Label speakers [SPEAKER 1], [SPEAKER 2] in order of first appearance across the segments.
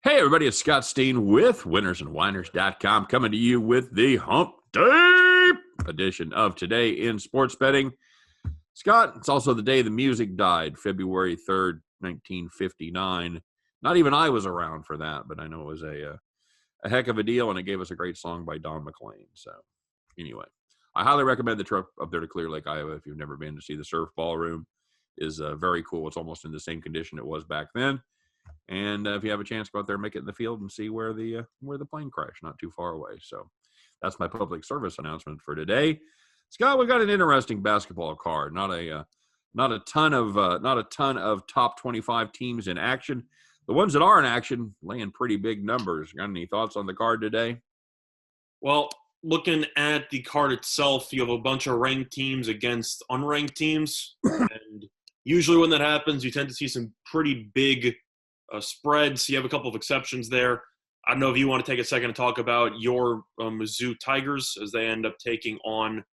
[SPEAKER 1] Hey, everybody, it's Scott Steen with winnersandwhiners.com coming to you with the Hump Day edition of Today in Sports Betting. Scott, it's also the day the music died, February 3rd, 1959. Not even I was around for that, but I know it was a heck of a deal, and it gave us a great song by Don McLean. So, anyway, I highly recommend the trip up there to Clear Lake, Iowa. If you've never been to see the Surf Ballroom, is very cool. It's almost in the same condition it was back then. And if you have a chance, go out there and make it in the field and see where the plane crashed, not too far away. So that's my public service announcement for today. Scott, we've got an interesting basketball card. Not a ton of top 25 teams in action. The ones that are in action laying pretty big numbers. Got any thoughts on the card today?
[SPEAKER 2] Well, looking at the card itself, you have a bunch of ranked teams against unranked teams. And usually when that happens, you tend to see some pretty big spreads. You have a couple of exceptions there. I don't know if you want to take a second to talk about your Mizzou Tigers as they end up taking on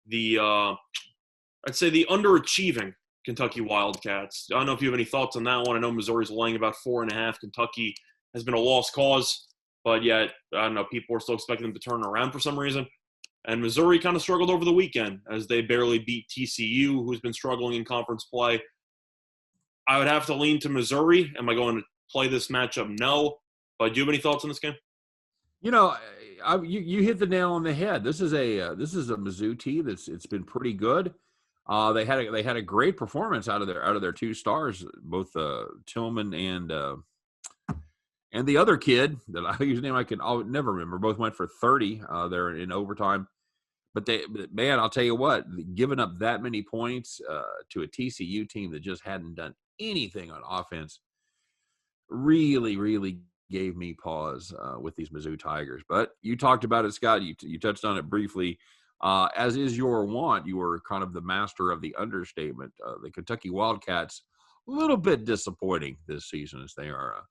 [SPEAKER 2] the, I'd say the underachieving Kentucky Wildcats. I don't know if you have any thoughts on that one. I know Missouri's laying about 4.5. Kentucky has been a lost cause, but yet, I don't know, people are still expecting them to turn around for some reason. And Missouri kind of struggled over the weekend as they barely beat TCU, who's been struggling in conference play. I would have to lean to Missouri. Am I going to play this matchup? No. But do you have any thoughts on this game?
[SPEAKER 1] You know, you hit the nail on the head. This is a Mizzou team it's been pretty good. They had a great performance out of their two stars, both Tillman and the other kid that whose name I'll never remember. Both went for 30 there in overtime. But man, I'll tell you what, giving up that many points to a TCU team that just hadn't done anything on offense really, really gave me pause with these Mizzou Tigers. But you talked about it, Scott. You touched on it briefly. As is your want, you were kind of the master of the understatement. The Kentucky Wildcats, a little bit disappointing this season as they are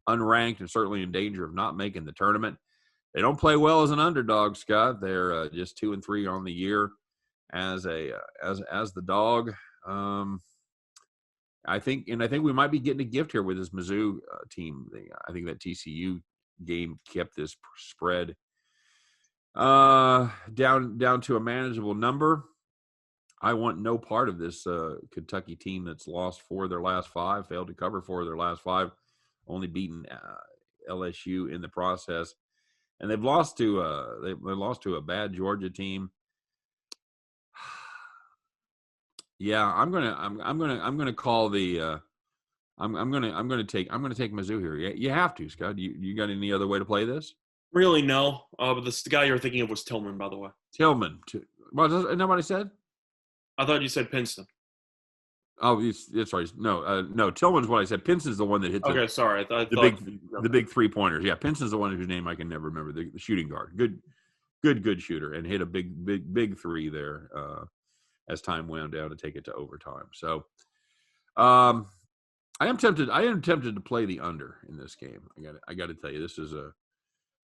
[SPEAKER 1] unranked and certainly in danger of not making the tournament. They don't play well as an underdog, Scott. They're just 2-3 on the year as the dog. I think we might be getting a gift here with this Mizzou team. I think that TCU game kept this spread down to a manageable number. I want no part of this Kentucky team that's lost 4 of their last 5, failed to cover 4 of their last 5, only beaten LSU in the process. And they've lost to a bad Georgia team. Yeah, I'm gonna call the. I'm gonna take Mizzou here. You have to, Scott. You got any other way to play this?
[SPEAKER 2] Really, no. But the guy you're thinking of was Tillman, by the way.
[SPEAKER 1] Tillman. What? Is that what I said?
[SPEAKER 2] I thought you said Princeton.
[SPEAKER 1] Oh, it's sorry. No. Tillman's what I said. Pinson's the one that hit.
[SPEAKER 2] Okay, sorry.
[SPEAKER 1] The big 3-pointers. Yeah, Pinson's the one whose name I can never remember. The shooting guard. Good shooter, and hit a big 3 there as time wound down to take it to overtime. So, I am tempted to play the under in this game. I got to tell you, this is a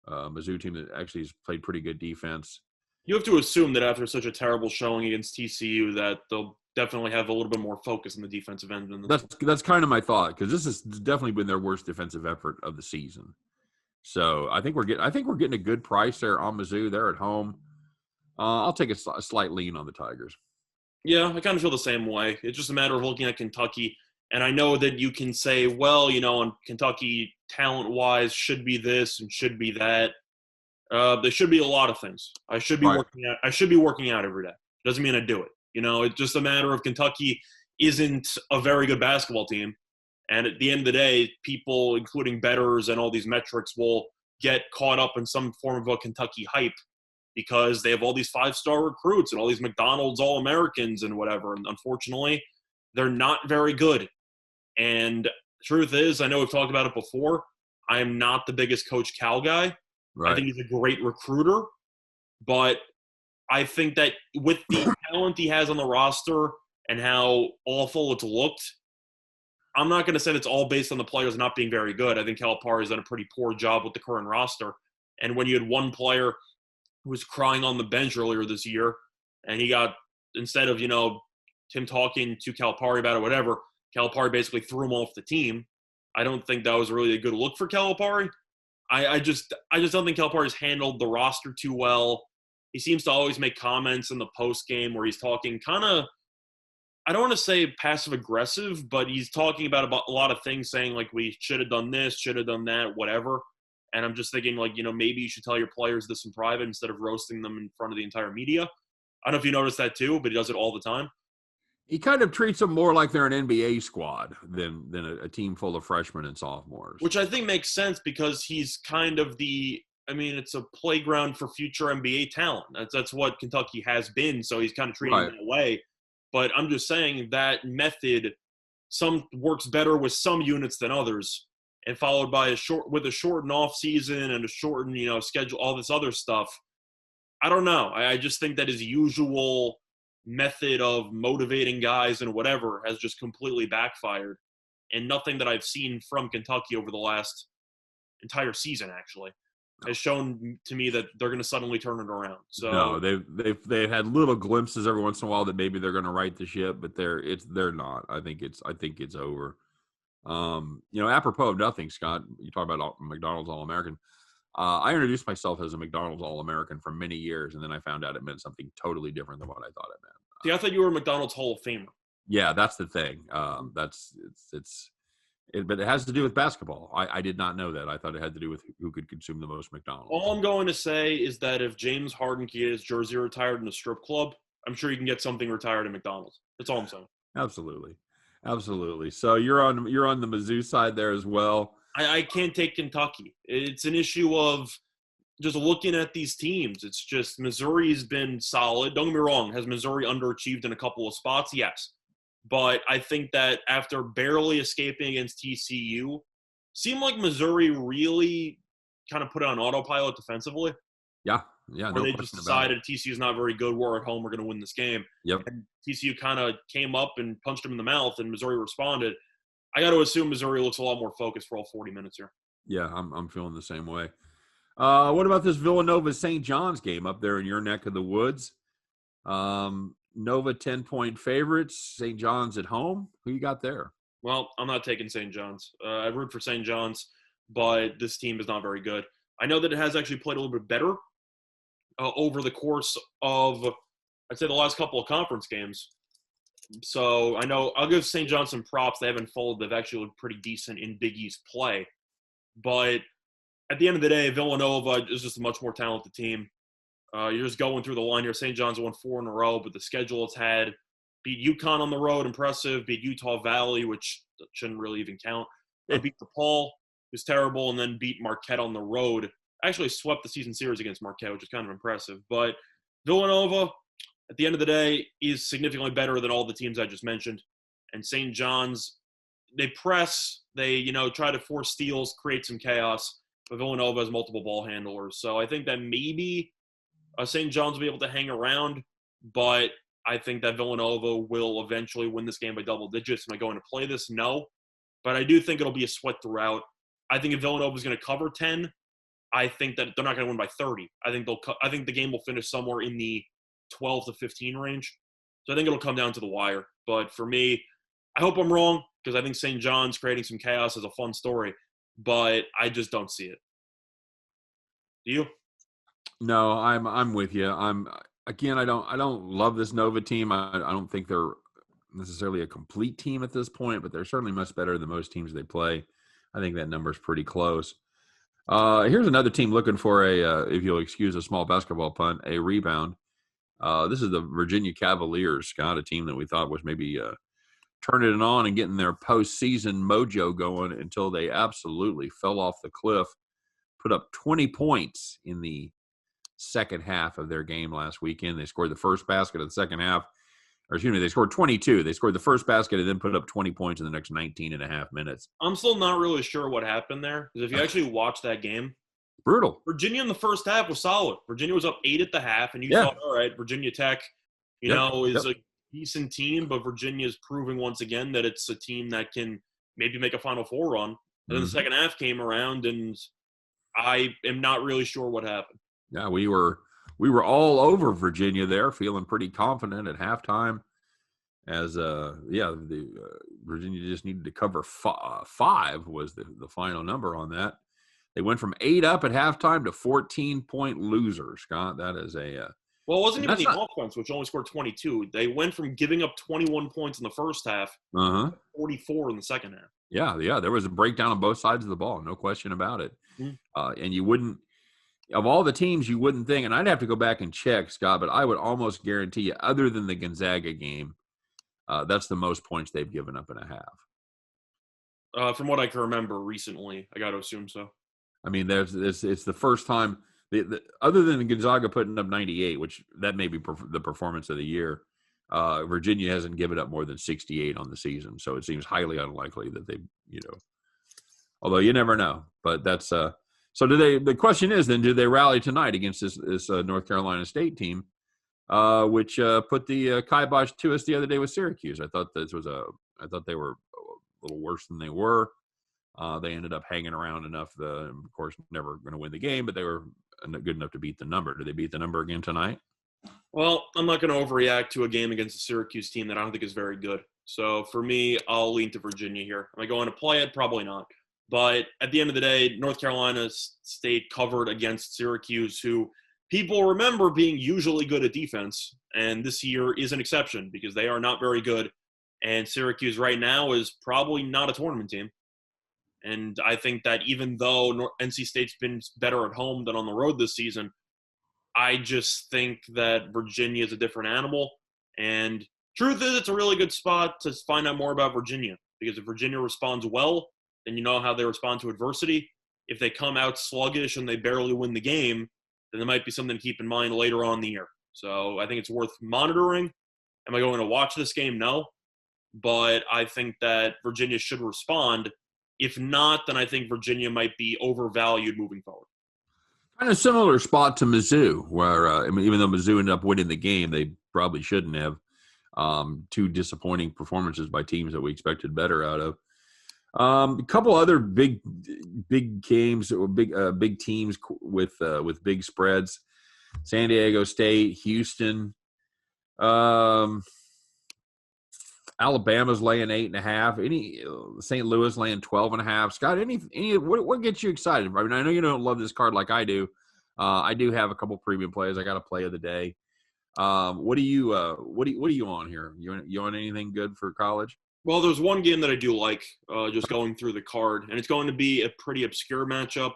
[SPEAKER 1] Mizzou team that actually has played pretty good defense.
[SPEAKER 2] You have to assume that after such a terrible showing against TCU that they'll definitely have a little bit more focus in the defensive end.
[SPEAKER 1] That's kind of my thought, because this has definitely been their worst defensive effort of the season. So I think we're getting a good price there on Mizzou. They're at home. I'll take a slight lean on the Tigers.
[SPEAKER 2] Yeah, I kind of feel the same way. It's just a matter of looking at Kentucky. And I know that you can say, well, on Kentucky talent-wise should be this and should be that. There should be a lot of things. I should be working out every day. Doesn't mean I do it. It's just a matter of Kentucky isn't a very good basketball team. And at the end of the day, people, including bettors and all these metrics, will get caught up in some form of a Kentucky hype because they have all these 5-star recruits and all these McDonald's All-Americans and whatever. And unfortunately, they're not very good. And the truth is, I know we've talked about it before, I am not the biggest Coach Cal guy.
[SPEAKER 1] Right.
[SPEAKER 2] I think he's a great recruiter. But I think that with the talent he has on the roster and how awful it's looked, I'm not going to say it's all based on the players not being very good. I think Calipari has done a pretty poor job with the current roster. And when you had one player who was crying on the bench earlier this year, and he got, instead of, him talking to Calipari about it, whatever, Calipari basically threw him off the team. I don't think that was really a good look for Calipari. I just don't think Calipari's handled the roster too well. He seems to always make comments in the post game where he's talking kind of, I don't want to say passive aggressive, but he's talking about a lot of things, saying like we should have done this, should have done that, whatever. And I'm just thinking like, maybe you should tell your players this in private instead of roasting them in front of the entire media. I don't know if you noticed that too, but he does it all the time.
[SPEAKER 1] He kind of treats them more like they're an NBA squad than a team full of freshmen and sophomores.
[SPEAKER 2] Which I think makes sense because he's kind of it's a playground for future NBA talent. That's what Kentucky has been, so he's kind of treating it that way. But I'm just saying that method some works better with some units than others, and followed by a shortened off season and a shortened, schedule, all this other stuff. I don't know. I just think that his usual method of motivating guys and whatever has just completely backfired, and nothing that I've seen from Kentucky over the last entire season actually has shown to me that they're going to suddenly turn it around. So
[SPEAKER 1] no, they've had little glimpses every once in a while that maybe they're going to right the ship, but they're not. I think it's over. Apropos of nothing, Scott, you talk about McDonald's All-American. I introduced myself as a McDonald's All-American for many years, and then I found out it meant something totally different than what I thought it meant.
[SPEAKER 2] See, I thought you were a McDonald's Hall of Famer.
[SPEAKER 1] Yeah, that's the thing. But it has to do with basketball. I did not know that. I thought it had to do with who could consume the most McDonald's.
[SPEAKER 2] All I'm going to say is that if James Harden can get his jersey retired in a strip club, I'm sure you can get something retired at McDonald's. That's all I'm saying.
[SPEAKER 1] Absolutely. So you're on the Mizzou side there as well.
[SPEAKER 2] I can't take Kentucky. It's an issue of just looking at these teams. It's just Missouri's been solid. Don't get me wrong. Has Missouri underachieved in a couple of spots? Yes. But I think that after barely escaping against TCU, seemed like Missouri really kind of put it on autopilot defensively.
[SPEAKER 1] Yeah.
[SPEAKER 2] Where they just decided TCU's not very good. We're at home. We're going to win this game.
[SPEAKER 1] Yep.
[SPEAKER 2] And TCU kind of came up and punched them in the mouth, and Missouri responded. I got to assume Missouri looks a lot more focused for all 40 minutes here.
[SPEAKER 1] Yeah, I'm feeling the same way. What about this Villanova-St. John's game up there in your neck of the woods? Nova 10-point favorites, St. John's at home. Who you got there?
[SPEAKER 2] Well, I'm not taking St. John's. I root for St. John's, but this team is not very good. I know that it has actually played a little bit better over the course of, I'd say, the last couple of conference games. So I know I'll give St. John's some props. They haven't folded. They've actually looked pretty decent in Big East play. But at the end of the day, Villanova is just a much more talented team. You're just going through the line here. St. John's won 4 in a row, but the schedule it's had, beat UConn on the road, impressive. Beat Utah Valley, which shouldn't really even count. Beat DePaul, who's terrible, and then beat Marquette on the road. Actually swept the season series against Marquette, which is kind of impressive. But Villanova, at the end of the day, is significantly better than all the teams I just mentioned. And St. John's, they press, they try to force steals, create some chaos. But Villanova has multiple ball handlers. So I think that maybe St. John's will be able to hang around, but I think that Villanova will eventually win this game by double digits. Am I going to play this? No. But I do think it'll be a sweat throughout. I think if Villanova is going to cover 10, I think that they're not going to win by 30. I think the game will finish somewhere in the 12 to 15 range. So I think it'll come down to the wire. But for me, I hope I'm wrong because I think St. John's creating some chaos is a fun story, but I just don't see it. Do you?
[SPEAKER 1] No, I'm with you. I don't love this Nova team. I don't think they're necessarily a complete team at this point, but they're certainly much better than most teams they play. I think that number's pretty close. Here's another team looking for if you'll excuse a small basketball pun, a rebound. This is the Virginia Cavaliers, Scott, a team that we thought was maybe turning it on and getting their postseason mojo going until they absolutely fell off the cliff, put up 20 points in the second half of their game last weekend. They scored the first basket of the second half. They scored 22. They scored the first basket and then put up 20 points in the next 19 and a half minutes.
[SPEAKER 2] I'm still not really sure what happened there because if you actually watch that game,
[SPEAKER 1] brutal.
[SPEAKER 2] Virginia in the first half was solid. Virginia was up 8 at the half, and you thought, all right, Virginia Tech, is a decent team, but Virginia is proving once again that it's a team that can maybe make a Final Four run. And then the second half came around, and I am not really sure what happened.
[SPEAKER 1] Yeah, we were all over Virginia there, feeling pretty confident at halftime. As Virginia just needed to cover 5 was the final number on that. They went from 8 up at halftime to 14-point loser. Scott, that is
[SPEAKER 2] well, it wasn't even
[SPEAKER 1] that's
[SPEAKER 2] the
[SPEAKER 1] not.
[SPEAKER 2] offense, which only scored 22. They went from giving up 21 points in the first half
[SPEAKER 1] Uh-huh.
[SPEAKER 2] to 44 in the second half.
[SPEAKER 1] Yeah. There was a breakdown on both sides of the ball, no question about it.
[SPEAKER 2] Mm.
[SPEAKER 1] And you wouldn't, of all the teams, you wouldn't think, and I'd have to go back and check, Scott, but I would almost guarantee you, other than the Gonzaga game, that's the most points they've given up in a half.
[SPEAKER 2] From what I can remember recently, I got to assume so.
[SPEAKER 1] I mean, it's the first time, other than Gonzaga putting up 98, which that may be the performance of the year, Virginia hasn't given up more than 68 on the season. So it seems highly unlikely that they, although you never know. But that's so the question is then, do they rally tonight against this North Carolina State team, which put the kibosh to us the other day with Syracuse? I thought they were a little worse than they were. They ended up hanging around enough, of course, never going to win the game, but they were good enough to beat the number. Did they beat the number again tonight?
[SPEAKER 2] Well, I'm not going to overreact to a game against a Syracuse team that I don't think is very good. So for me, I'll lean to Virginia here. Am I going to play it? Probably not. But at the end of the day, North Carolina State covered against Syracuse, who people remember being usually good at defense. And this year is an exception because they are not very good. And Syracuse right now is probably not a tournament team. And I think that even though NC State's been better at home than on the road this season, I just think that Virginia is a different animal. And truth is, it's a really good spot to find out more about Virginia. Because if Virginia responds well, then you know how they respond to adversity. If they come out sluggish and they barely win the game, then there might be something to keep in mind later on in the year. So I think it's worth monitoring. Am I going to watch this game? No. But I think that Virginia should respond. If not, then I think Virginia might be overvalued moving forward.
[SPEAKER 1] Kind of similar spot to Mizzou, where even though Mizzou ended up winning the game, they probably shouldn't have. 2 disappointing performances by teams that we expected better out of. A couple other big games, big teams with big spreads. San Diego State, Houston. Alabama's laying 8.5. St. Louis laying 12.5. Scott, what gets you excited? I mean, I know you don't love this card like I do. I do have a couple premium plays. I got a play of the day. What are you on here? You on anything good for college?
[SPEAKER 2] Well, there's one game that I do like, just going through the card, and it's going to be a pretty obscure matchup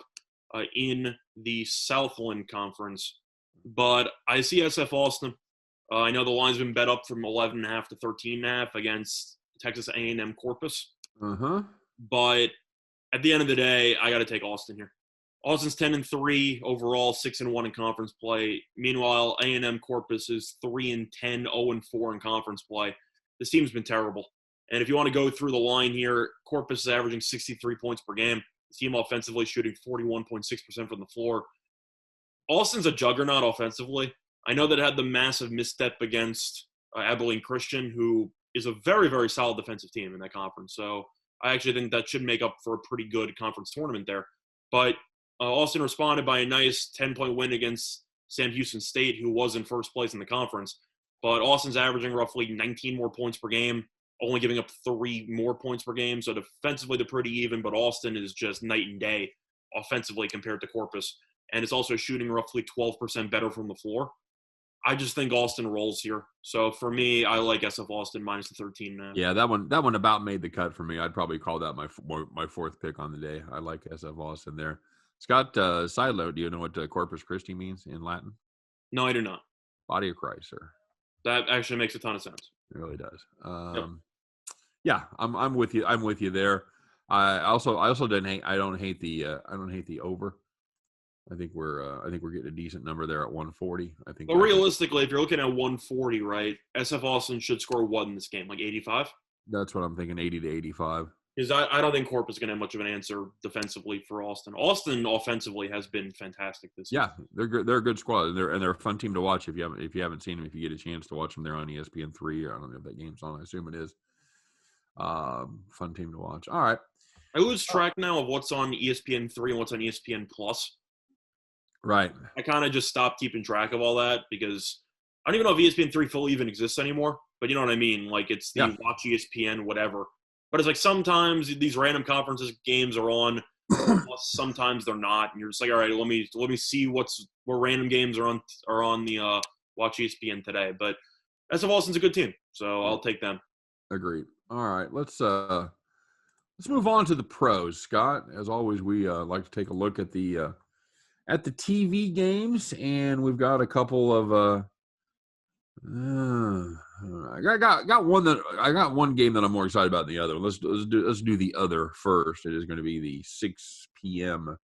[SPEAKER 2] in the Southland Conference. But I see SF Austin. I know the line's been bet up from 11.5 to 13.5 against Texas A&M Corpus.
[SPEAKER 1] Uh-huh.
[SPEAKER 2] But at the end of the day, I got to take Austin here. Austin's 10-3 overall, 6-1 in conference play. Meanwhile, A&M Corpus is 3-10, 0-4 in conference play. This team's been terrible. And if you want to go through the line here, Corpus is averaging 63 points per game. The team offensively shooting 41.6% from the floor. Austin's a juggernaut offensively. I know that it had the massive misstep against Abilene Christian, who is a very, very solid defensive team in that conference. So I actually think that should make up for a pretty good conference tournament there. But Austin responded by a nice 10-point win against Sam Houston State, who was in first place in the conference. But Austin's averaging roughly 19 more points per game, only giving up 3 more points per game. So defensively, they're pretty even, but Austin is just night and day offensively compared to Corpus. And it's also shooting roughly 12% better from the floor. I just think Austin rolls here. So for me, I like SF Austin minus the 13 now.
[SPEAKER 1] Yeah, that one about made the cut for me. I'd probably call that my fourth pick on the day. I like SF Austin there. Scott, side note, do you know what Corpus Christi means in Latin?
[SPEAKER 2] No, I do not.
[SPEAKER 1] Body of Christ, sir.
[SPEAKER 2] That actually makes a ton of sense.
[SPEAKER 1] It really does.
[SPEAKER 2] Yep.
[SPEAKER 1] Yeah, I'm with you. I'm with you there. I don't hate the over. I think we're getting a decent number there at 140. I think.
[SPEAKER 2] But realistically, if you're looking at 140, right, SF Austin should score what in this game, like 85?
[SPEAKER 1] That's what I'm thinking, 80 to 85.
[SPEAKER 2] Because I don't think Corpus is going to have much of an answer defensively for Austin. Austin offensively has been fantastic this year.
[SPEAKER 1] Yeah, they're a good squad. They're a fun team to watch if you haven't seen them. If you get a chance to watch them, they're on ESPN3. I don't know if that game's on. I assume it is. Fun team to watch. All right.
[SPEAKER 2] I lose track now of what's on ESPN3 and what's on ESPN Plus.
[SPEAKER 1] Right.
[SPEAKER 2] I kind of just stopped keeping track of all that because I don't even know if ESPN3 fully even exists anymore. but you know what I mean? Like, it's the
[SPEAKER 1] Yeah.
[SPEAKER 2] Watch ESPN, whatever. But it's like sometimes these random conferences games are on, plus sometimes they're not, and you're just like, all right, let me see what random games are on the Watch ESPN today. But SF Austin's a good team, so I'll take them.
[SPEAKER 1] Agreed. All right, let's move on to the pros, Scott. As always, we like to take a look at the TV games, and we've got a couple of. I got one game that I'm more excited about than the other. Let's do the other first. It is going to be the 6 p.m.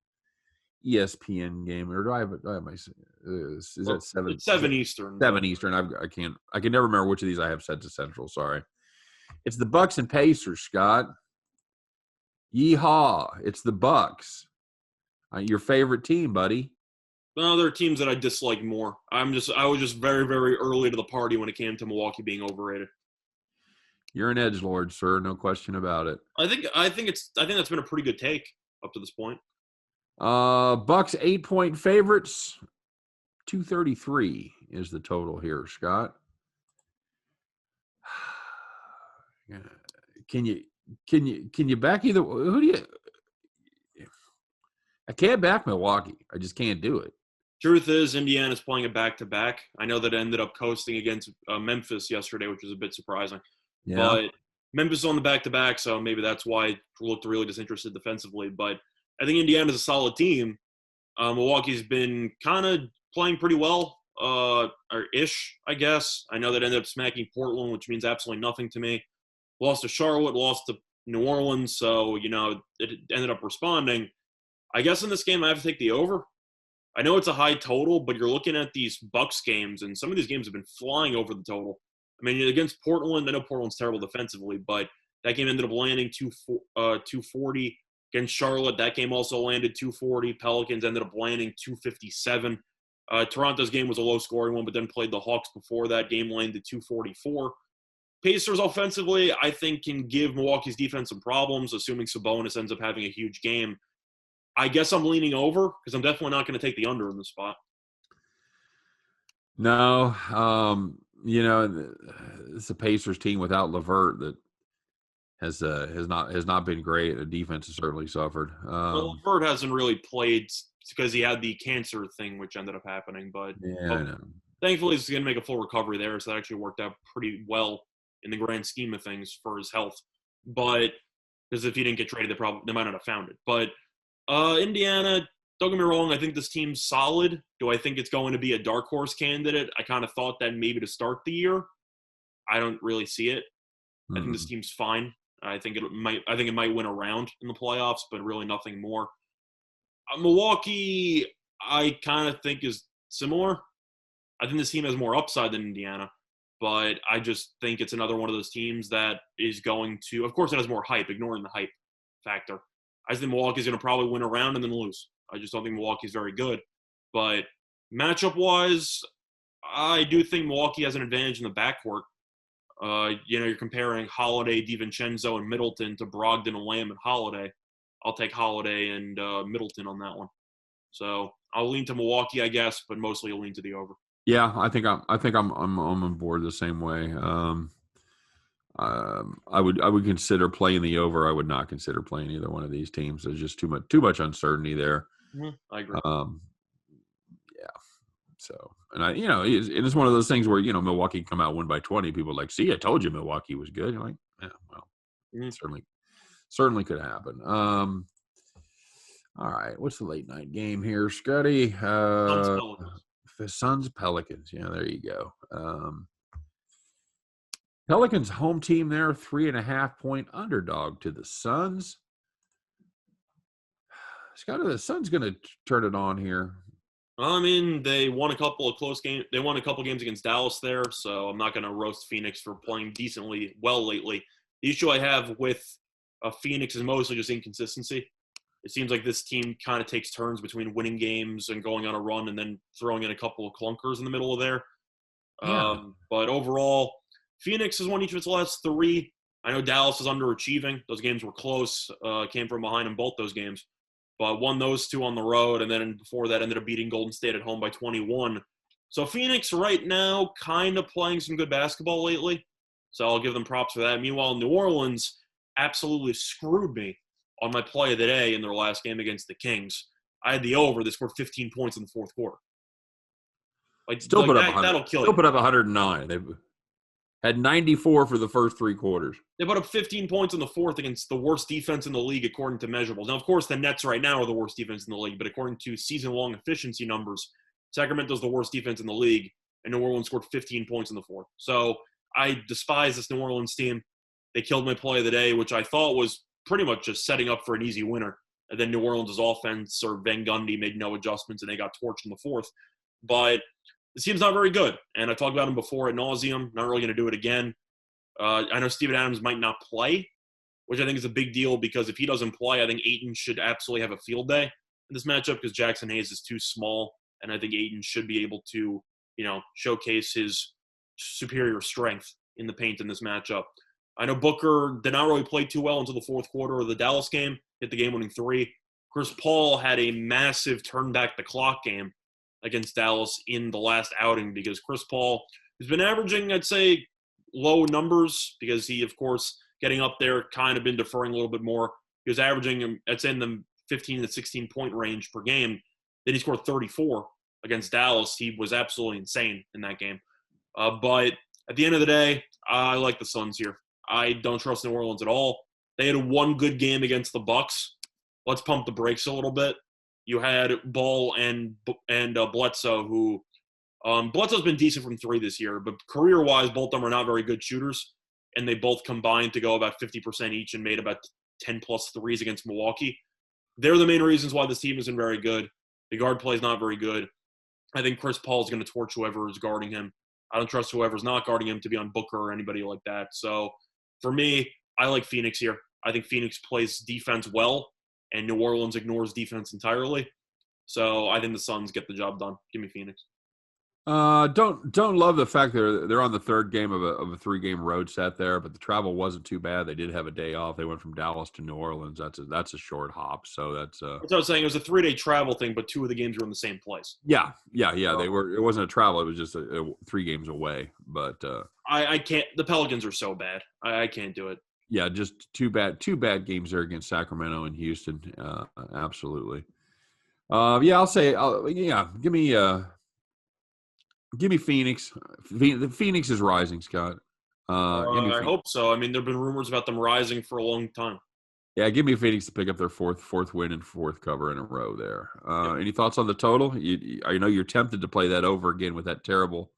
[SPEAKER 1] ESPN game. Or do I have my? Is that 7?
[SPEAKER 2] It's 7 Eastern.
[SPEAKER 1] 7 Eastern. I can never remember which of these I have set to Central. Sorry. It's the Bucks and Pacers, Scott. Yeehaw! It's the Bucks. Your favorite team, buddy.
[SPEAKER 2] No, there are teams that I dislike more. I was just very, very early to the party when it came to Milwaukee being overrated.
[SPEAKER 1] You're an edgelord, sir. No question about it.
[SPEAKER 2] I think that's been a pretty good take up to this point.
[SPEAKER 1] Bucks 8-point favorites. 233 is the total here, Scott. Can you back either? Who do you? I can't back Milwaukee. I just can't do it.
[SPEAKER 2] Truth is, Indiana's playing a back-to-back. I know that it ended up coasting against Memphis yesterday, which was a bit surprising. Yeah. But Memphis is on the back-to-back, so maybe that's why it looked really disinterested defensively. But I think Indiana's a solid team. Milwaukee's been kind of playing pretty well, or ish, I guess. I know that ended up smacking Portland, which means absolutely nothing to me. Lost to Charlotte, lost to New Orleans, so, it ended up responding. I guess in this game I have to take the over. I know it's a high total, but you're looking at these Bucks games, and some of these games have been flying over the total. I mean, against Portland, I know Portland's terrible defensively, but that game ended up landing 240. Against Charlotte, that game also landed 240. Pelicans ended up landing 257. Toronto's game was a low-scoring one, but then played the Hawks before that. Game landed 244. Pacers offensively, I think, can give Milwaukee's defense some problems, assuming Sabonis ends up having a huge game. I guess I'm leaning over because I'm definitely not going to take the under in the spot.
[SPEAKER 1] No, it's a Pacers team without LeVert that has not been great. The defense has certainly suffered.
[SPEAKER 2] Well, LeVert hasn't really played because he had the cancer thing, which ended up happening. But
[SPEAKER 1] yeah, I know.
[SPEAKER 2] Thankfully, he's going to make a full recovery there, so that actually worked out pretty well in the grand scheme of things for his health. But because if he didn't get traded, they might not have found it. But Indiana, don't get me wrong, I think this team's solid. Do I think it's going to be a dark horse candidate? I kind of thought that maybe to start the year. I don't really see it. I think this team's fine. I think it might win a round in the playoffs, but really nothing more. Milwaukee, I kind of think is similar. I think this team has more upside than Indiana, but I just think it's another one of those teams that is going to, of course it has more hype, ignoring the hype factor. I think Milwaukee's going to probably win a round and then lose. I just don't think Milwaukee's very good. But matchup-wise, I do think Milwaukee has an advantage in the backcourt. You're comparing Holiday, DiVincenzo, and Middleton to Brogdon and Lamb and Holiday. I'll take Holiday and Middleton on that one. So I'll lean to Milwaukee, I guess, but mostly I'll lean to the over.
[SPEAKER 1] Yeah, I think I'm on board the same way. I would consider playing the over. I would not consider playing either one of these teams. There's just too much uncertainty there.
[SPEAKER 2] I agree.
[SPEAKER 1] Yeah. So, and it's one of those things where Milwaukee come out win by 20. People are like, see, I told you Milwaukee was good. You're like, yeah, well, certainly could happen. All right, what's the late night game here, Scotty? Suns Pelicans. Yeah, there you go. Pelicans home team there, 3.5-point underdog to the Suns. Scott, the Suns going to turn it on here.
[SPEAKER 2] I mean, they won a couple of close games. They won a couple games against Dallas there, so I'm not going to roast Phoenix for playing decently well lately. The issue I have with Phoenix is mostly just inconsistency. It seems like this team kind of takes turns between winning games and going on a run and then throwing in a couple of clunkers in the middle of there.
[SPEAKER 1] Yeah.
[SPEAKER 2] But overall, Phoenix has won each of its last 3. I know Dallas is underachieving. Those games were close. Came from behind in both those games. But won those 2 on the road, and then before that ended up beating Golden State at home by 21. So Phoenix right now kind of playing some good basketball lately. So I'll give them props for that. Meanwhile, New Orleans absolutely screwed me on my play of the day in their last game against the Kings. I had the over. They scored 15 points in the fourth quarter.
[SPEAKER 1] Still put up
[SPEAKER 2] that,
[SPEAKER 1] 100.
[SPEAKER 2] that'll kill
[SPEAKER 1] Still
[SPEAKER 2] you.
[SPEAKER 1] put up 109. They had 94 for the first three quarters.
[SPEAKER 2] They put up 15 points in the fourth against the worst defense in the league, according to measurables. Now, of course, the Nets right now are the worst defense in the league, but according to season-long efficiency numbers, Sacramento's the worst defense in the league, and New Orleans scored 15 points in the fourth. So I despise this New Orleans team. They killed my play of the day, which I thought was pretty much just setting up for an easy winner. And then New Orleans' offense, or Van Gundy, made no adjustments, and they got torched in the fourth. But the team's not very good, and I talked about him before ad nauseum. Not really going to do it again. I know Steven Adams might not play, which I think is a big deal because if he doesn't play, I think Ayton should absolutely have a field day in this matchup because Jackson Hayes is too small, and I think Ayton should be able to, showcase his superior strength in the paint in this matchup. I know Booker did not really play too well until the fourth quarter of the Dallas game, hit the game-winning three. Chris Paul had a massive turn-back-the-clock game against Dallas in the last outing because Chris Paul has been averaging, I'd say, low numbers because he, of course, getting up there, kind of been deferring a little bit more. He was averaging, I'd say, in the 15 to 16-point range per game. Then he scored 34 against Dallas. He was absolutely insane in that game. But at the end of the day, I like the Suns here. I don't trust New Orleans at all. They had one good game against the Bucks. Let's pump the brakes a little bit. You had Ball and Bledsoe, who Bledsoe's been decent from three this year, but career-wise, both of them are not very good shooters, and they both combined to go about 50% each and made about 10-plus threes against Milwaukee. They're the main reasons why this team isn't very good. The guard play is not very good. I think Chris Paul is going to torch whoever is guarding him. I don't trust whoever's not guarding him to be on Booker or anybody like that. So for me, I like Phoenix here. I think Phoenix plays defense well, and New Orleans ignores defense entirely. So I think the Suns get the job done. Give me Phoenix.
[SPEAKER 1] Don't love the fact they're on the third game of a 3-game road set there, but the travel wasn't too bad. They did have a day off. They went from Dallas to New Orleans. That's a short hop. So that's
[SPEAKER 2] what I was saying. It was a 3-day travel thing, but 2 of the games were in the same place.
[SPEAKER 1] Yeah. They were. It wasn't a travel. It was just 3 games away. But
[SPEAKER 2] I can't. The Pelicans are so bad. I can't do it.
[SPEAKER 1] Yeah, just two bad games there against Sacramento and Houston. Absolutely. I'll say. Give me Phoenix. The Phoenix is rising, Scott.
[SPEAKER 2] I hope so. I mean, there have been rumors about them rising for a long time.
[SPEAKER 1] Yeah, give me Phoenix to pick up their fourth win and fourth cover in a row there. Any thoughts on the total? I know you're tempted to play that over again with that terrible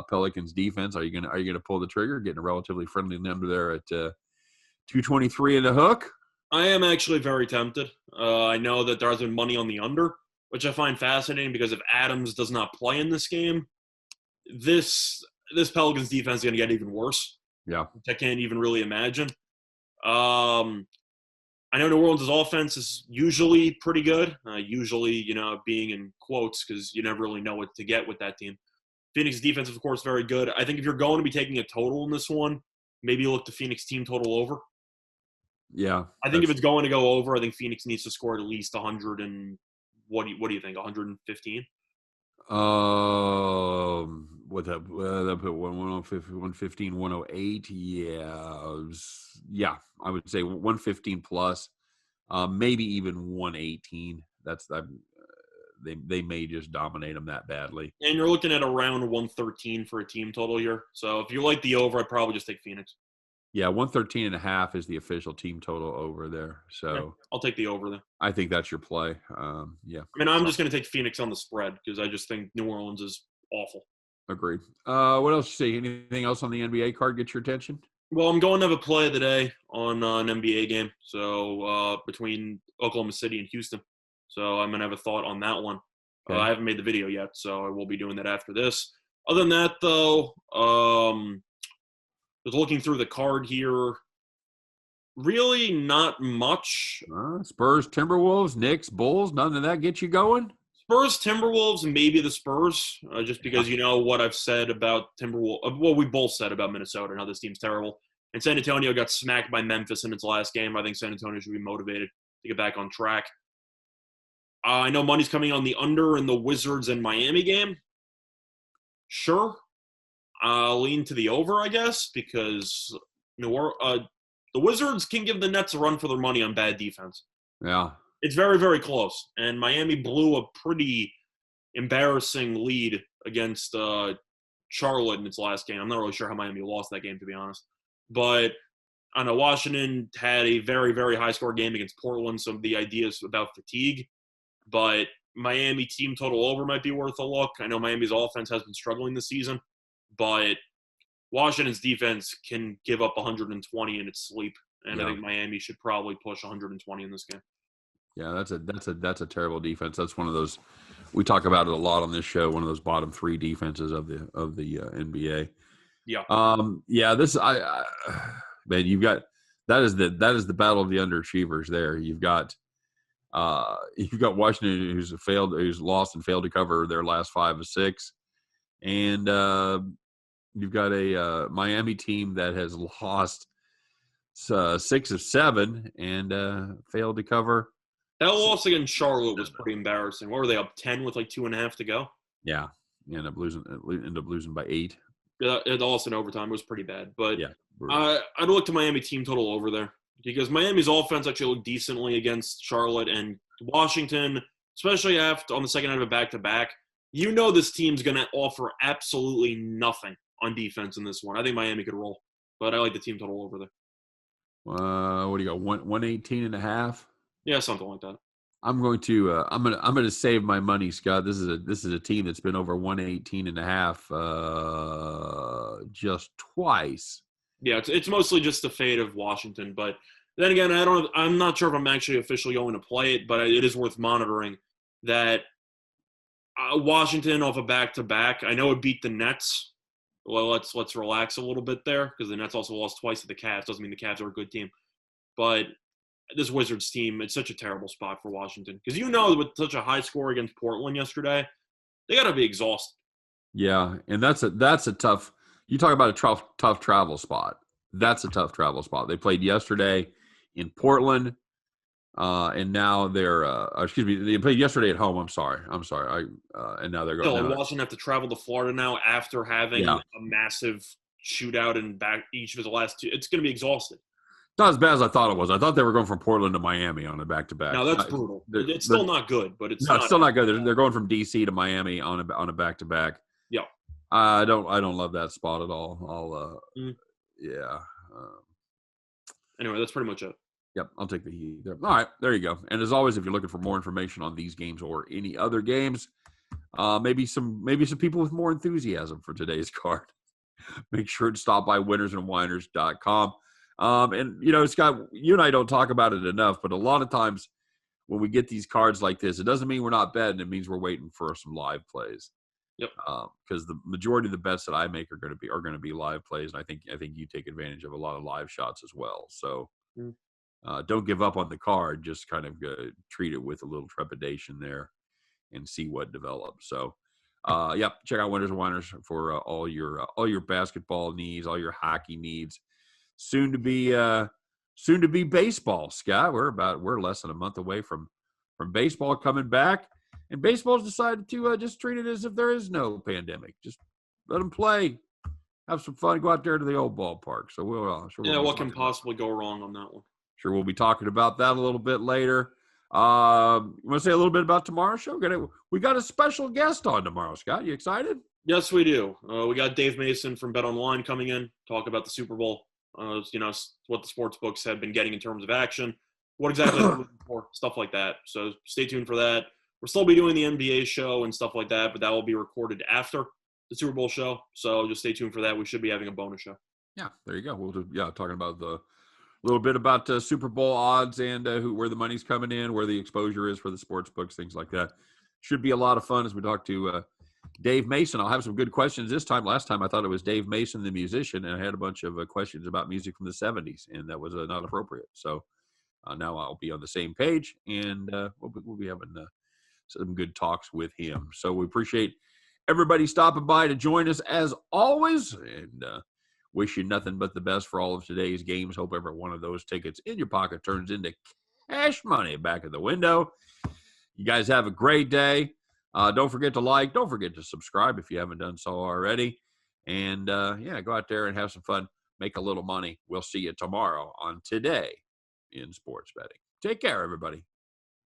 [SPEAKER 1] Pelicans defense. Are you gonna pull the trigger, getting a relatively friendly number there at 223 in the hook?
[SPEAKER 2] I am actually very tempted. I know that there has been money on the under, which I find fascinating because if Adams does not play in this game, this Pelicans defense is going to get even worse.
[SPEAKER 1] Yeah.
[SPEAKER 2] Which I can't even really imagine. I know New Orleans' offense is usually pretty good. Usually, being in quotes because you never really know what to get with that team. Phoenix defense, of course, very good. I think if you're going to be taking a total in this one, maybe you look to Phoenix team total over.
[SPEAKER 1] Yeah.
[SPEAKER 2] I think if it's going to go over, I think Phoenix needs to score at least 100 and what do you think? 115?
[SPEAKER 1] What that put 115, 108. Yeah, I would say 115 plus, maybe even 118. That's they may just dominate them that badly.
[SPEAKER 2] And you're looking at around 113 for a team total here. So if you like the over, I'd probably just take Phoenix.
[SPEAKER 1] Yeah, 113.5 is the official team total over there. So
[SPEAKER 2] yeah, I'll take the over then.
[SPEAKER 1] I think that's your play. Yeah.
[SPEAKER 2] I mean, I'm just going to take Phoenix on the spread because I just think New Orleans is awful.
[SPEAKER 1] Agreed. What else you see? Anything else on the NBA card get your attention?
[SPEAKER 2] Well, I'm going to have a play of the day on an NBA game. So between Oklahoma City and Houston. So I'm going to have a thought on that one. Okay. I haven't made the video yet, so I will be doing that after this. Other than that, though, just looking through the card here, really not much.
[SPEAKER 1] Spurs, Timberwolves, Knicks, Bulls, none of that get you going?
[SPEAKER 2] Spurs, Timberwolves, and maybe the Spurs, just because you know what I've said about Timberwolves. Well, we both said about Minnesota and how this team's terrible. And San Antonio got smacked by Memphis in its last game. I think San Antonio should be motivated to get back on track. I know money's coming on the under in the Wizards and Miami game. Sure. I'll lean to the over, I guess, because the Wizards can give the Nets a run for their money on bad defense.
[SPEAKER 1] Yeah.
[SPEAKER 2] It's very, very close. And Miami blew a pretty embarrassing lead against Charlotte in its last game. I'm not really sure how Miami lost that game, to be honest. But I know Washington had a very, very high-score game against Portland. Some of the ideas about fatigue. But Miami team total over might be worth a look. I know Miami's offense has been struggling this season. But Washington's defense can give up 120 in its sleep. And I think Miami should probably push 120 in this game.
[SPEAKER 1] Yeah, that's a terrible defense. That's one of those we talk about it a lot on this show. One of those bottom three defenses of the NBA.
[SPEAKER 2] Yeah.
[SPEAKER 1] This man, you've got that is the battle of the underachievers. There, you've got Washington who's lost and failed to cover their last 5 of 6, and you've got a Miami team that has lost 6 of 7 and failed to cover.
[SPEAKER 2] That loss against Charlotte was pretty embarrassing. What were they, up 10 with like 2.5 to go?
[SPEAKER 1] Yeah, end up losing by 8.
[SPEAKER 2] It lost in overtime. It was pretty bad. But
[SPEAKER 1] yeah,
[SPEAKER 2] I'd look to Miami team total over there because Miami's offense actually looked decently against Charlotte and Washington, especially after on the second night of a back-to-back. You know this team's going to offer absolutely nothing on defense in this one. I think Miami could roll, but I like the team total over there.
[SPEAKER 1] What do you got? 118.5?
[SPEAKER 2] Yeah, something like that.
[SPEAKER 1] I'm going to save my money, Scott. This is a team that's been over 118.5 just twice.
[SPEAKER 2] Yeah, it's mostly just the fate of Washington, but then again, I'm not sure if I'm actually officially going to play it, but it is worth monitoring that Washington off a back-to-back. I know it beat the Nets. Well, let's relax a little bit there because the Nets also lost twice to the Cavs. Doesn't mean the Cavs are a good team, but this Wizards team, it's such a terrible spot for Washington. Because with such a high score against Portland yesterday, they got to be exhausted.
[SPEAKER 1] Yeah, and that's a tough – you talk about a tough travel spot. That's a tough travel spot. They played yesterday in Portland, and now they're they played yesterday at home. I'm sorry. And now they're going –
[SPEAKER 2] Washington have to travel to Florida now after having a massive shootout in each of the last 2. It's going to be exhausted.
[SPEAKER 1] Not as bad as I thought it was. I thought they were going from Portland to Miami on a back-to-back.
[SPEAKER 2] No, that's brutal. It's still not good, but it's
[SPEAKER 1] still not good. They're going from DC to Miami on a back-to-back.
[SPEAKER 2] Yeah,
[SPEAKER 1] I don't love that spot at all.
[SPEAKER 2] Anyway, that's pretty much it.
[SPEAKER 1] Yep, I'll take the Heat there. All right, there you go. And as always, if you're looking for more information on these games or any other games, maybe some people with more enthusiasm for today's card, make sure to stop by winnersandwhiners.com. And, Scott, you and I don't talk about it enough, but a lot of times when we get these cards like this, it doesn't mean we're not betting. It means we're waiting for some live plays.
[SPEAKER 2] Yep.
[SPEAKER 1] Because the majority of the bets that I make are going to be live plays, and I think you take advantage of a lot of live shots as well. So don't give up on the card. Just kind of treat it with a little trepidation there and see what develops. So, check out Winners and Whiners for all your basketball needs, all your hockey needs. Soon to be baseball, Scott. We're less than a month away from baseball coming back, and baseball's decided to just treat it as if there is no pandemic. Just let them play, have some fun, go out there to the old ballpark. So
[SPEAKER 2] what can possibly go wrong on that one?
[SPEAKER 1] Sure, we'll be talking about that a little bit later. You want to say a little bit about tomorrow's show? We got a special guest on tomorrow, Scott. You excited?
[SPEAKER 2] Yes, we do. We got Dave Mason from Bet Online coming in, talk about the Super Bowl. What the sports books have been getting in terms of action, what exactly they're looking for, stuff like that. So stay tuned for that. We'll still be doing the NBA show and stuff like that, but that will be recorded after the Super Bowl show. So just stay tuned for that. We should be having a bonus show.
[SPEAKER 1] Yeah, there you go. We'll do, talking about a little bit about Super Bowl odds and where the money's coming in, where the exposure is for the sports books, things like that. Should be a lot of fun as we talk to Dave Mason. I'll have some good questions this time. Last time I thought it was Dave Mason, the musician, and I had a bunch of questions about music from the 70s, and that was not appropriate. So now I'll be on the same page, and we'll be having some good talks with him. So we appreciate everybody stopping by to join us as always, and wish you nothing but the best for all of today's games. Hope every one of those tickets in your pocket turns into cash money back at the window. You guys have a great day. Don't forget to like. Don't forget to subscribe if you haven't done so already. And yeah, go out there and have some fun, make a little money. We'll see you tomorrow on Today in Sports Betting. Take care, everybody.